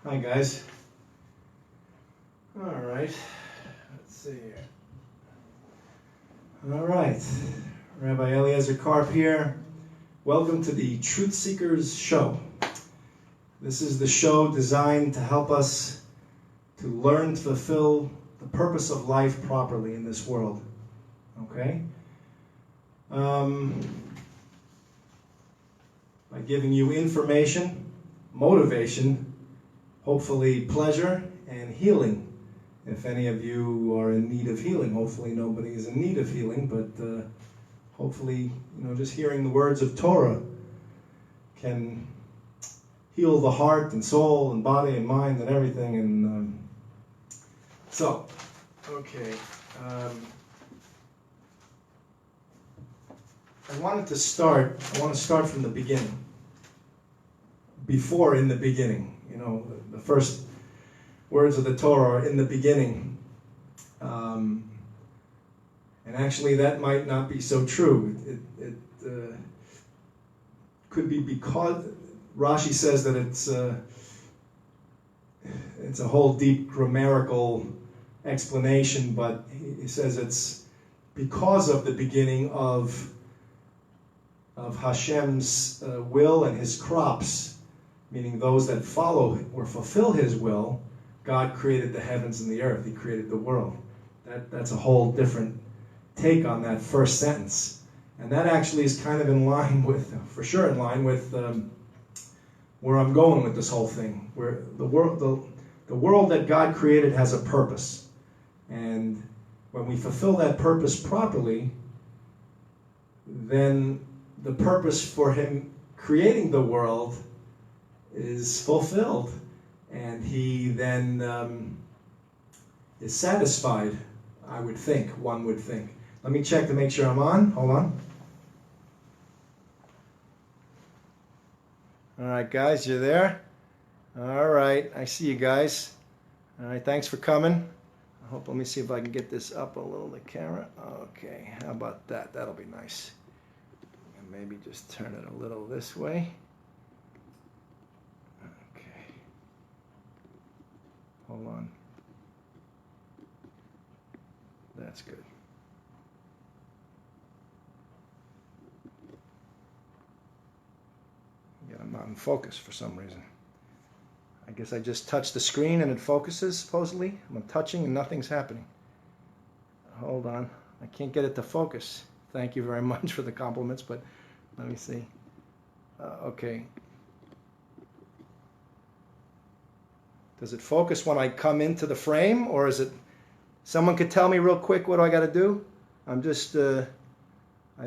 Hi guys. All right, let's see here. All right, Rabbi Eliezer Karp here. Welcome to the Truth Seekers Show. This is the show designed to help us to learn to fulfill the purpose of life properly in this world. Okay? By giving you information, motivation, hopefully pleasure, and healing. If any of you are in need of healing, hopefully nobody is in need of healing, but hopefully, just hearing the words of Torah can heal the heart and soul and body and mind and everything. And I want to start from the beginning. Before in the beginning. The first words of the Torah are in the beginning. And actually that might not be so true. It could be because Rashi says that it's a whole deep grammatical explanation, but he says it's because of the beginning of Hashem's will and his crops, meaning those that follow or fulfill his will. God created the heavens and the earth. He created the world. That's a whole different take on that first sentence. And that actually is kind of in line with where I'm going with this whole thing. Where the world that God created has a purpose. And when we fulfill that purpose properly, then the purpose for him creating the world is fulfilled, and he then is satisfied, one would think. Let me check to make sure I'm on. Hold on. All right, guys, you there? All right, I see you guys. All right, thanks for coming. Let me see if I can get this up a little, the camera. Okay, how about that? That'll be nice. And maybe just turn it a little this way. Hold on. That's good. Yeah, I'm not in focus for some reason. I guess I just touched the screen and it focuses, supposedly. I'm touching and nothing's happening. Hold on. I can't get it to focus. Thank you very much for the compliments, but let me see. Okay. Does it focus when I come into the frame, or is it... Someone could tell me real quick what I got to do? I'm just... I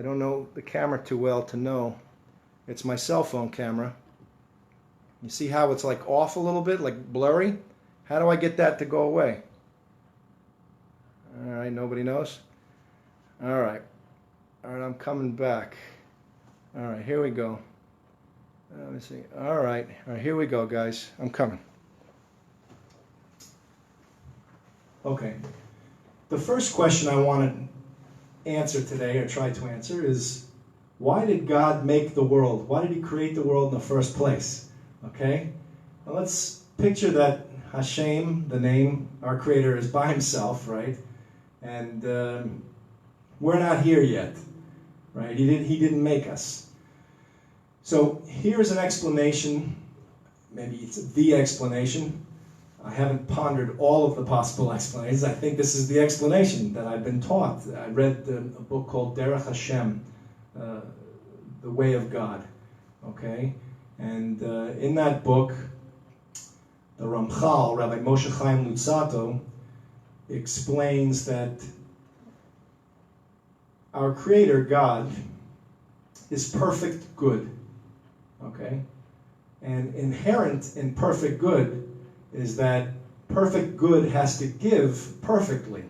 don't know the camera too well to know. It's my cell phone camera. You see how it's like off a little bit, like blurry? How do I get that to go away? All right, nobody knows? All right, I'm coming back. All right, here we go. Let me see. All right, here we go, guys. I'm coming. Okay. The first question I want to answer today, or try to answer, is why did God make the world? Why did he create the world in the first place? Okay? Now let's picture that Hashem, the name, our creator, is by himself, right? And we're not here yet, right? He didn't make us. So here's an explanation, maybe it's the explanation. I haven't pondered all of the possible explanations. I think this is the explanation that I've been taught. I read a book called Derech Hashem, The Way of God. Okay? And in that book, the Ramchal, Rabbi Moshe Chaim Luzzatto, explains that our Creator, God, is perfect good. Okay? And inherent in perfect good is that perfect good has to give perfectly.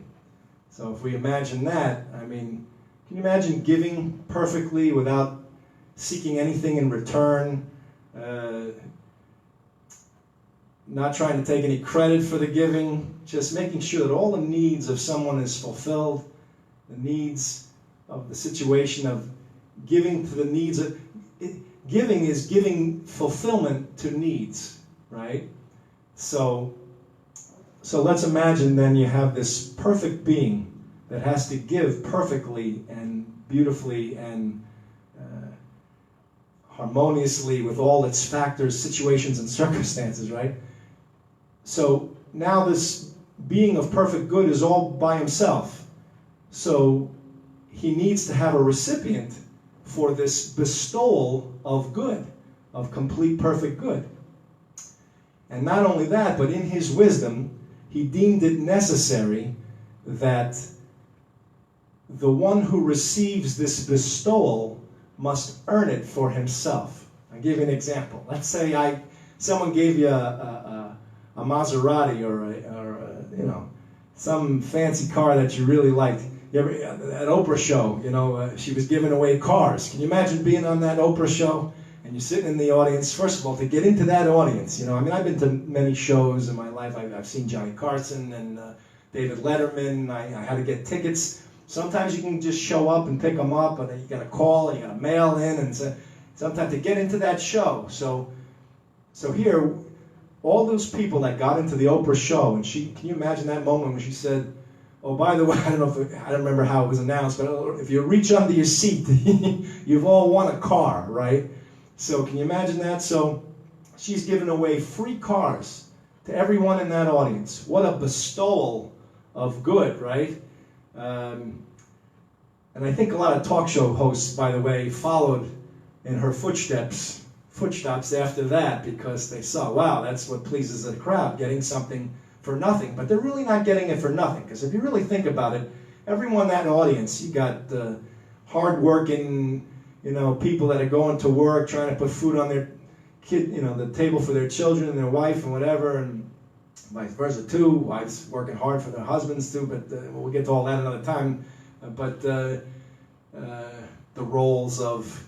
So if we imagine that, can you imagine giving perfectly without seeking anything in return, not trying to take any credit for the giving, just making sure that all the needs of someone is fulfilled, the needs of the situation of giving to the needs giving is giving fulfillment to needs, right? So let's imagine then you have this perfect being that has to give perfectly and beautifully and harmoniously with all its factors, situations, and circumstances, right? So now this being of perfect good is all by himself. So he needs to have a recipient for this bestowal of good, of complete perfect good. And not only that, but in his wisdom, he deemed it necessary that the one who receives this bestowal must earn it for himself. I'll give you an example. Let's say someone gave you a Maserati or some fancy car that you really liked. You ever, at Oprah show, she was giving away cars. Can you imagine being on that Oprah show and you're sitting in the audience? First of all, to get into that audience, I've been to many shows in my life. I've seen Johnny Carson and David Letterman. I had to get tickets. Sometimes you can just show up and pick them up, but then you got to call, you got to mail in, and sometimes to get into that show. So here, all those people that got into the Oprah show, and can you imagine that moment when she said, "Oh, by the way, I don't remember how it was announced, but if you reach under your seat, you've all won a car, right?" So can you imagine that? So she's giving away free cars to everyone in that audience. What a bestowal of good, right? And I think a lot of talk show hosts, by the way, followed in her footsteps after that, because they saw, wow, that's what pleases the crowd, getting something for nothing. But they're really not getting it for nothing, because if you really think about it, everyone in that audience, you got hard-working, people that are going to work, trying to put food on their kid, the table for their children and their wife and whatever, and vice versa too. Wives working hard for their husbands too, but we'll get to all that another time. But the roles of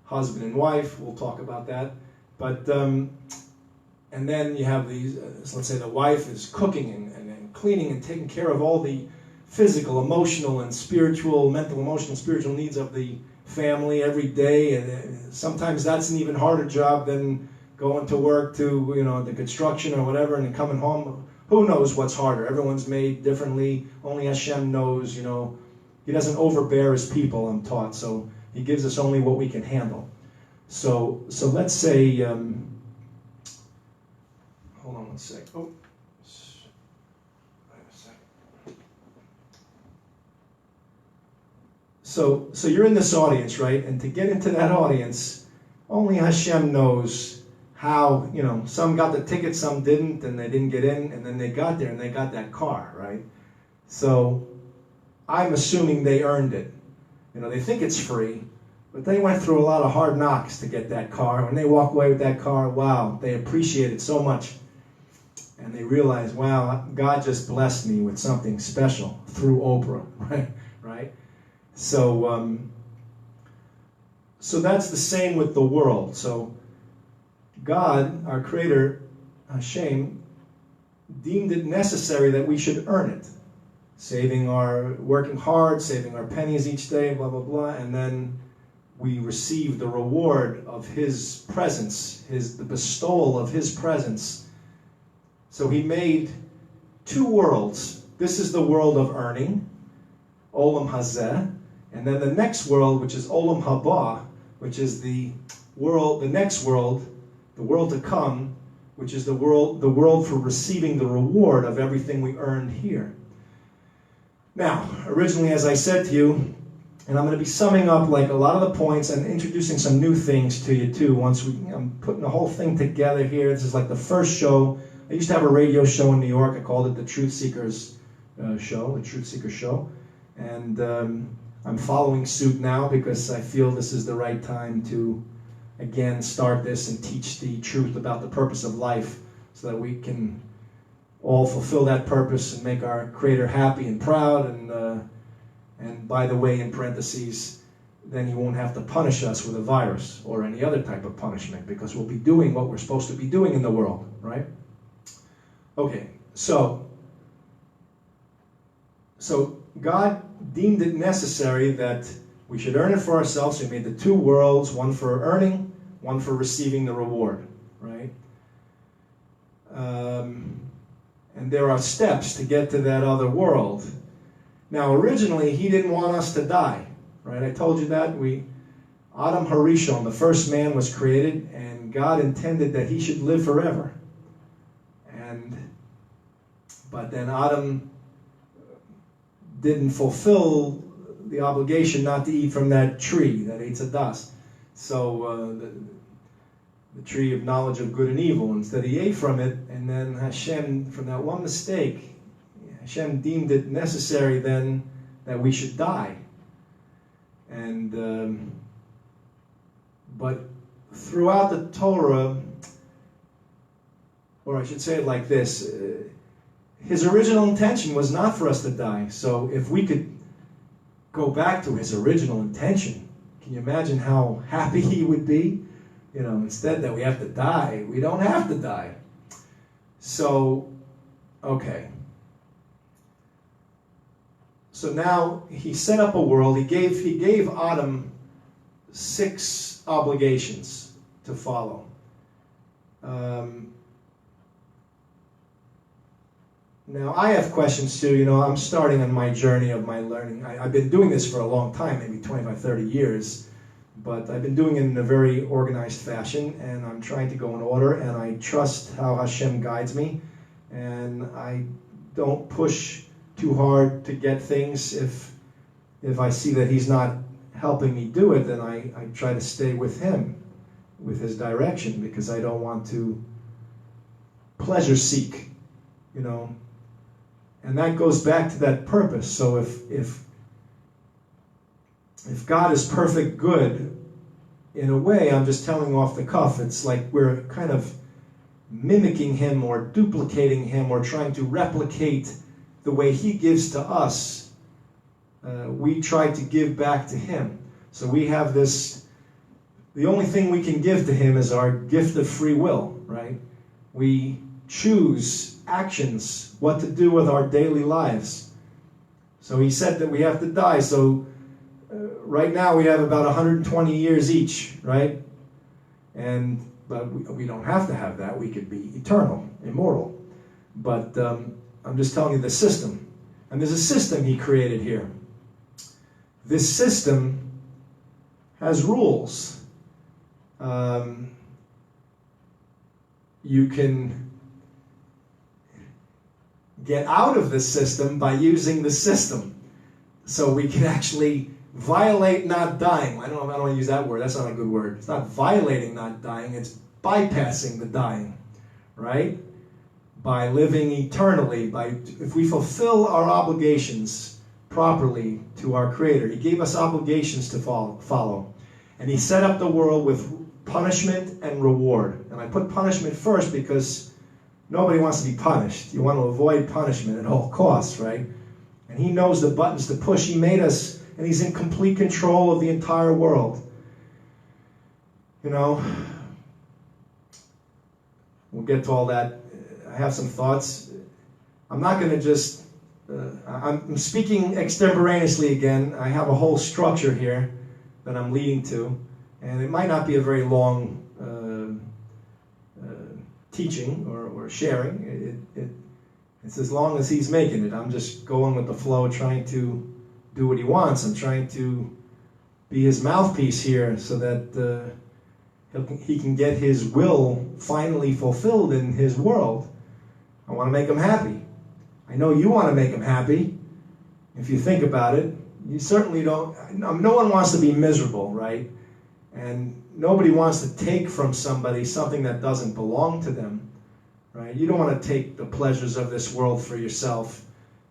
husband and wife, we'll talk about that. But and then you have these. Let's say the wife is cooking and cleaning and taking care of all the physical, emotional, and spiritual, mental, emotional, spiritual needs of the family every day, and sometimes that's an even harder job than going to work to, the construction or whatever, and then coming home. Who knows what's harder? Everyone's made differently. Only Hashem knows, He doesn't overbear his people, I'm taught, so he gives us only what we can handle. So let's say, hold on one sec. Oh, wait a second. So you're in this audience, right? And to get into that audience, only Hashem knows how, some got the ticket, some didn't, and they didn't get in, and then they got there and they got that car, right? So I'm assuming they earned it. They think it's free, but they went through a lot of hard knocks to get that car. When they walk away with that car, wow, they appreciate it so much. And they realize, wow, God just blessed me with something special through Oprah, right? So that's the same with the world. So God, our Creator, Hashem, deemed it necessary that we should earn it. Working hard, saving our pennies each day, blah, blah, blah, and then we receive the reward of His presence, the bestowal of His presence. So He made two worlds. This is the world of earning, Olam Hazeh, and then the next world, which is Olam Haba, which is the next world, the world to come, which is the world for receiving the reward of everything we earned here. Now, originally, as I said to you, and I'm going to be summing up like a lot of the points and introducing some new things to you too. I'm putting the whole thing together here. This is like the first show. I used to have a radio show in New York. I called it the Truth Seekers Show, the Truth Seeker Show, and I'm following suit now because I feel this is the right time to again start this and teach the truth about the purpose of life, so that we can all fulfill that purpose and make our Creator happy and proud. And by the way, in parentheses, then He won't have to punish us with a virus or any other type of punishment, because we'll be doing what we're supposed to be doing in the world, right? Okay, so God deemed it necessary that we should earn it for ourselves. So He made the two worlds, one for earning, one for receiving the reward, right? And there are steps to get to that other world. Now, originally, he didn't want us to die, right? I told you that. Adam Harishon, the first man, was created, and God intended that he should live forever. But then Adam didn't fulfill the obligation not to eat from that tree, that Eitz Hadas. So the tree of knowledge of good and evil. Instead, he ate from it, and then Hashem, from that one mistake, Hashem deemed it necessary then that we should die. And but throughout the Torah, or I should say it like this, his original intention was not for us to die. So if we could go back to his original intention, can you imagine how happy he would be? Instead that we have to die, we don't have to die. So, okay. So now he set up a world. He gave Adam 6 obligations to follow. Now, I have questions too. I'm starting on my journey of my learning. I've been doing this for a long time, maybe 25, 30 years, but I've been doing it in a very organized fashion, and I'm trying to go in order, and I trust how Hashem guides me, and I don't push too hard to get things. If I see that he's not helping me do it, then I try to stay with him, with his direction, because I don't want to pleasure seek, And that goes back to that purpose. So if God is perfect good, in a way, I'm just telling off the cuff, it's like we're kind of mimicking him or duplicating him or trying to replicate the way he gives to us. We try to give back to him. So we have this, the only thing we can give to him is our gift of free will, right? We choose actions, what to do with our daily lives. So he said that we have to die. So right now we have about 120 years each, right? But we don't have to have that. We could be eternal, immortal. But I'm just telling you the system. And there's a system he created here. This system has rules. You can get out of the system by using the system. So we can actually violate not dying. I don't want to use that word. That's not a good word. It's not violating not dying. It's bypassing the dying, right? By living eternally. If we fulfill our obligations properly to our Creator. He gave us obligations to follow. And he set up the world with punishment and reward. And I put punishment first because nobody wants to be punished. You want to avoid punishment at all costs, right? And he knows the buttons to push. He made us, and he's in complete control of the entire world. We'll get to all that. I have some thoughts. I'm not going to just, I'm speaking extemporaneously again. I have a whole structure here that I'm leading to. And it might not be a very long teaching or sharing. It's as long as he's making it. I'm just going with the flow, trying to do what he wants. I'm trying to be his mouthpiece here so that he can get his will finally fulfilled in his world. I want to make him happy. I know you want to make him happy. If you think about it, you certainly don't. No one wants to be miserable, right? And nobody wants to take from somebody something that doesn't belong to them, right? You don't want to take the pleasures of this world for yourself.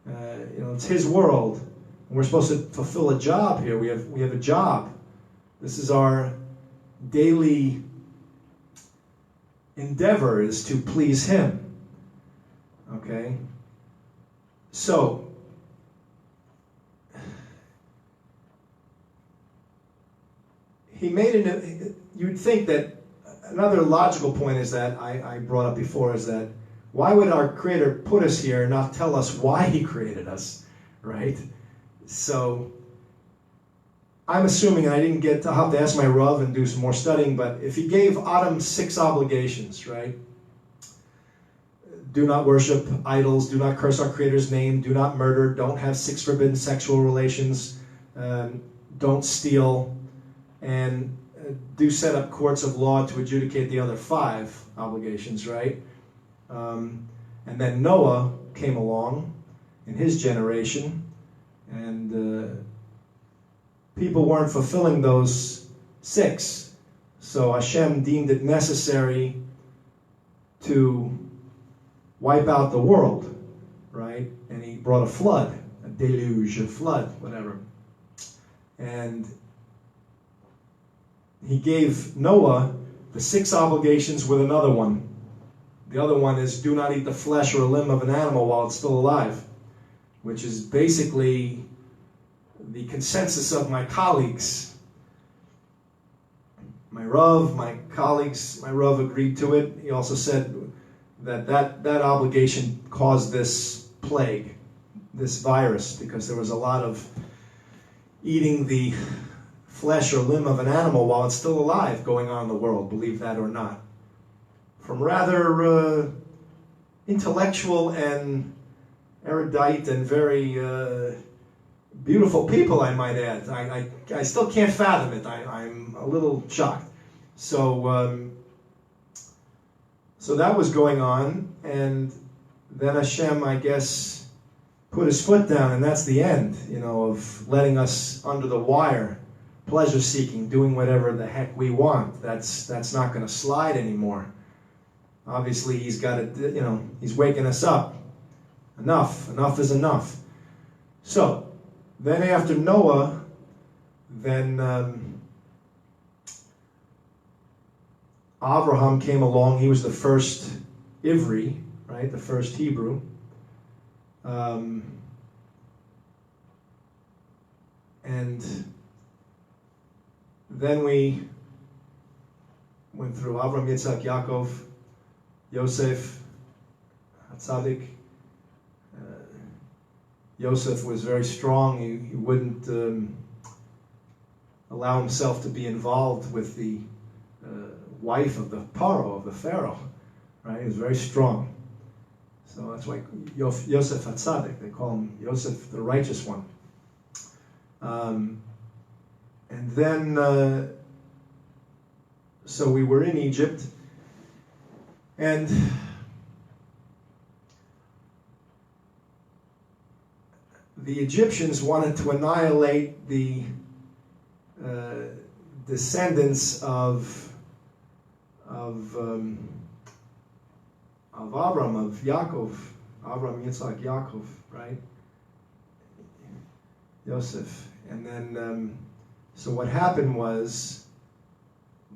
It's his world. And we're supposed to fulfill a job here. We have a job. This is our daily endeavor, is to please him. Okay? So, he made it. You'd think that another logical point is that I brought up before is that why would our Creator put us here and not tell us why he created us, right? So I'm assuming, and I'll have to ask my Rav and do some more studying, but if he gave Adam 6 obligations, right? do not worship idols, do not curse our Creator's name, do not murder, don't have 6 forbidden sexual relations, don't steal, and do set up courts of law to adjudicate the other 5 obligations, right? And then Noah came along in his generation, and people weren't fulfilling those 6. So Hashem deemed it necessary to wipe out the world, right? And he brought a flood, a deluge, a flood, whatever. And he gave Noah the 6 obligations with another one. The other one is do not eat the flesh or a limb of an animal while it's still alive, which is basically the consensus of my colleagues. My Rav, my colleagues, my Rav agreed to it. He also said that obligation caused this plague, this virus, because there was a lot of eating the flesh or limb of an animal while it's still alive going on in the world, believe that or not. From rather intellectual and erudite and very beautiful people, I might add. I still can't fathom it. I'm a little shocked. So that was going on, and then Hashem, I guess, put his foot down, and that's the end, of letting us under the wire, pleasure-seeking, doing whatever the heck we want. That's not going to slide anymore. Obviously, he's got to, he's waking us up. Enough is enough. So, then after Noah, then Avraham came along. He was the first Ivri, right? The first Hebrew. And then we went through Avraham, Yitzchok, Yaakov, Yosef, Tzaddik. Yosef was very strong. He wouldn't allow himself to be involved with the wife of the Paro, of the Pharaoh. Right? He was very strong. So that's why Yosef HaTzadik, they call him Yosef the righteous one. And then, so we were in Egypt, and the Egyptians wanted to annihilate the descendants of Avraham, of Yaakov, Avraham, Yitzchok, Yaakov, right? Yosef. And then, so what happened was,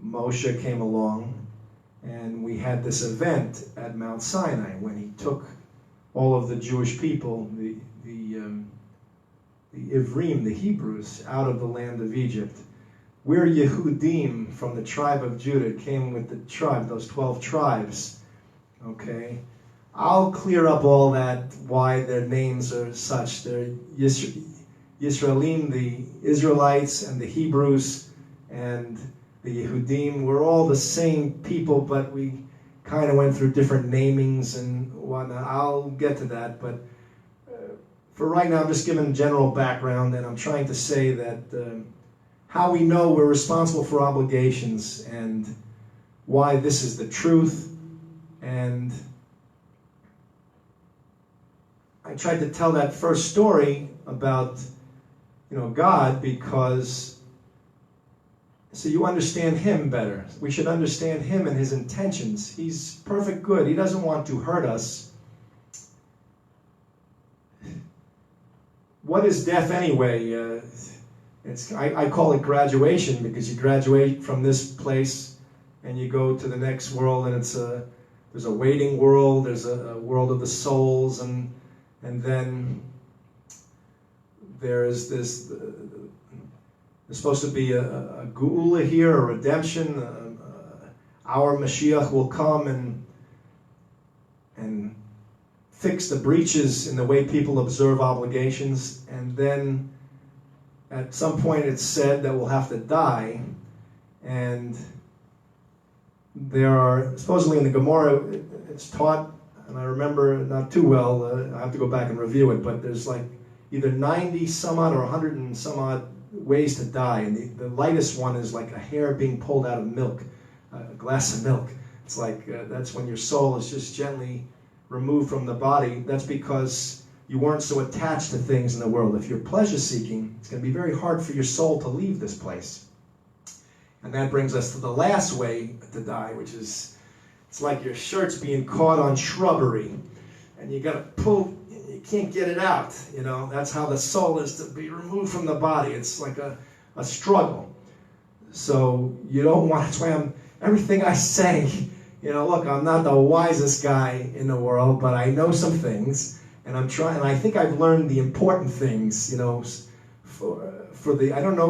Moshe came along, and we had this event at Mount Sinai when he took all of the Jewish people, the Ivrim, the Hebrews, out of the land of Egypt. We're Yehudim from the tribe of Judah, came with the tribe, those 12 tribes. Okay? I'll clear up all that, why their names are such. They're Yisraelim, the Israelites, and the Hebrews, and the Yehudim. We're all the same people, but we kind of went through different namings and whatnot. I'll get to that, but for right now, I'm just giving general background, and I'm trying to say that how we know we're responsible for obligations and why this is the truth. And I tried to tell that first story about, God, because so you understand him better. We should understand him and his intentions. He's perfect good. He doesn't want to hurt us. What is death anyway? I call it graduation, because you graduate from this place and you go to the next world, and there's a waiting world, there's a world of the souls, and then there's this. There's supposed to be a geula here, a redemption. Our Mashiach will come and fix the breaches in the way people observe obligations, and then at some point it's said that we'll have to die, and there are, supposedly in the Gemara, it's taught, and I remember not too well, I have to go back and review it, but there's like either 90 some odd or 100 and some odd ways to die. And the lightest one is like a hair being pulled out of milk, a glass of milk. It's like that's when your soul is just gently removed from the body. That's because you weren't so attached to things in the world. If you're pleasure seeking, it's going to be very hard for your soul to leave this place. And that brings us to the last way to die, which is, it's like your shirt's being caught on shrubbery, and you got to pull, you can't get it out. You know, that's how the soul is to be removed from the body. It's like a struggle. So you don't want, that's why everything I say, you know, look, I'm not the wisest guy in the world, but I know some things, and I'm trying, and I think I've learned the important things, you know, for the, I don't know